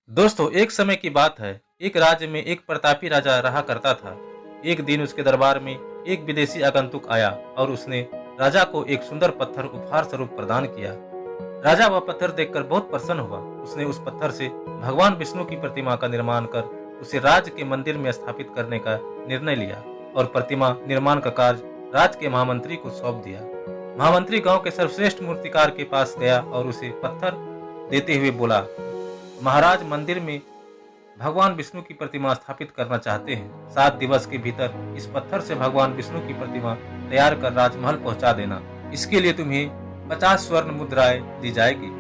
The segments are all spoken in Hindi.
दोस्तों, एक समय की बात है। एक राज्य में एक प्रतापी राजा रहा करता था। एक दिन उसके दरबार में एक विदेशी आगंतुक आया और उसने राजा को एक सुंदर पत्थर उपहार स्वरूप प्रदान किया। राजा वह पत्थर देखकर बहुत प्रसन्न हुआ। उसने उस पत्थर से भगवान विष्णु की प्रतिमा का निर्माण कर उसे राज्य के मंदिर में स्थापित करने का निर्णय लिया और प्रतिमा निर्माण का कार्य राज्य के महामंत्री को सौंप दिया। महामंत्री गांव के सर्वश्रेष्ठ मूर्तिकार के पास गया और उसे पत्थर देते हुए बोला, महाराज, मंदिर में भगवान विष्णु की प्रतिमा स्थापित करना चाहते हैं। 7 दिवस के भीतर इस पत्थर से भगवान विष्णु की प्रतिमा तैयार कर राजमहल पहुंचा देना। इसके लिए तुम्हें 50 स्वर्ण मुद्राएं दी जाएगी।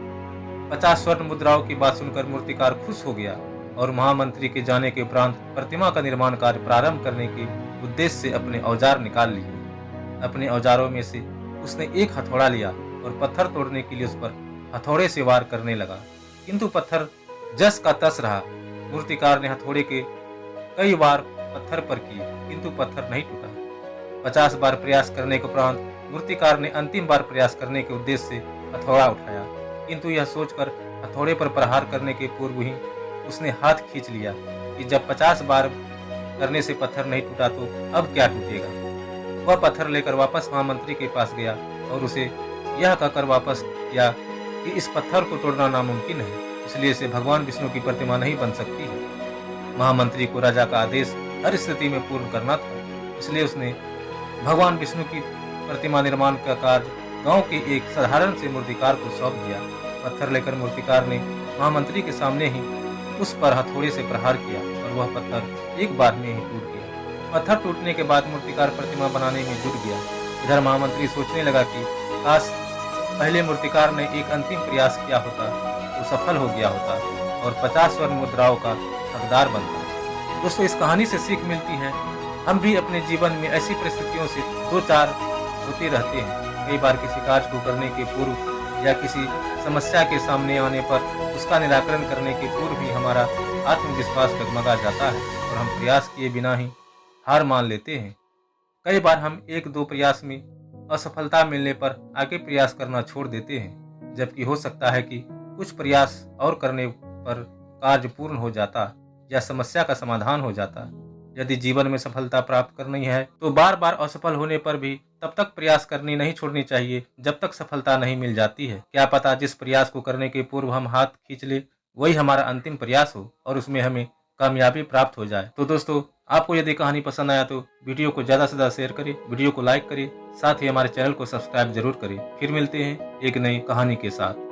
50 स्वर्ण मुद्राओं की बात सुनकर मूर्तिकार खुश हो गया और महामंत्री के जाने के उपरांत प्रतिमा का निर्माण कार्य प्रारंभ करने के उद्देश्य से अपने औजार निकाल लिए। अपने औजारों में से उसने एक हथौड़ा लिया और पत्थर तोड़ने के लिए उस पर हथौड़े से वार करने लगा, किंतु पत्थर जस का तस रहा। मूर्तिकार ने हथौड़े के कई बार पत्थर पर किए, किंतु पत्थर नहीं टूटा। 50 बार प्रयास करने के उपरांत मूर्तिकार ने अंतिम बार प्रयास करने के उद्देश्य से हथौड़ा उठाया, किंतु यह सोचकर हथौड़े पर प्रहार करने के पूर्व ही उसने हाथ खींच लिया कि जब 50 बार करने से पत्थर नहीं टूटा तो अब क्या टूटेगा। वह पत्थर लेकर वापस महामंत्री के पास गया और उसे यह कहकर वापस किया कि इस पत्थर को तोड़ना नामुमकिन है, इसलिए इसे भगवान विष्णु की प्रतिमा नहीं बन सकती है। महामंत्री को राजा का आदेश हर स्थिति में पूर्ण करना था, इसलिए उसने भगवान विष्णु की प्रतिमा निर्माण का कार्य गांव के एक साधारण से मूर्तिकार को सौंप दिया। पत्थर लेकर मूर्तिकार ने महामंत्री के सामने ही उस पर हथौड़े से प्रहार किया और वह पत्थर एक बार में ही टूट गया। पत्थर टूटने के बाद मूर्तिकार प्रतिमा बनाने में जुट गया। इधर महामंत्री सोचने लगा कि काश पहले मूर्तिकार ने एक अंतिम प्रयास किया होता तो सफल हो गया होता और 50 स्वर्ण मुद्राओं का हकदार बनता। दोस्तों, इस कहानी से सीख मिलती है, हम भी अपने जीवन में ऐसी परिस्थितियों से दो चार होते रहते हैं। कई बार किसी कार्य को करने के पूर्व या किसी समस्या के सामने आने पर उसका निराकरण करने के पूर्व ही हमारा आत्मविश्वास डगमगा जाता है और हम प्रयास किए बिना ही हार मान लेते हैं। कई बार हम 1-2 प्रयास में असफलता मिलने पर आगे प्रयास करना छोड़ देते हैं, जबकि हो सकता है कि कुछ प्रयास और करने पर कार्य पूर्ण हो जाता या समस्या का समाधान हो जाता। यदि जीवन में सफलता प्राप्त करनी है तो बार बार असफल होने पर भी तब तक प्रयास करनी नहीं छोड़नी चाहिए जब तक सफलता नहीं मिल जाती है। क्या पता जिस प्रयास को करने के पूर्व हम हाथ खींच ले वही हमारा अंतिम प्रयास हो और उसमें हमें कामयाबी प्राप्त हो जाए। तो दोस्तों, आपको यदि कहानी पसंद आया तो वीडियो को ज़्यादा से ज़्यादा शेयर करें, वीडियो को लाइक करें, साथ ही हमारे चैनल को सब्सक्राइब जरूर करें। फिर मिलते हैं एक नई कहानी के साथ।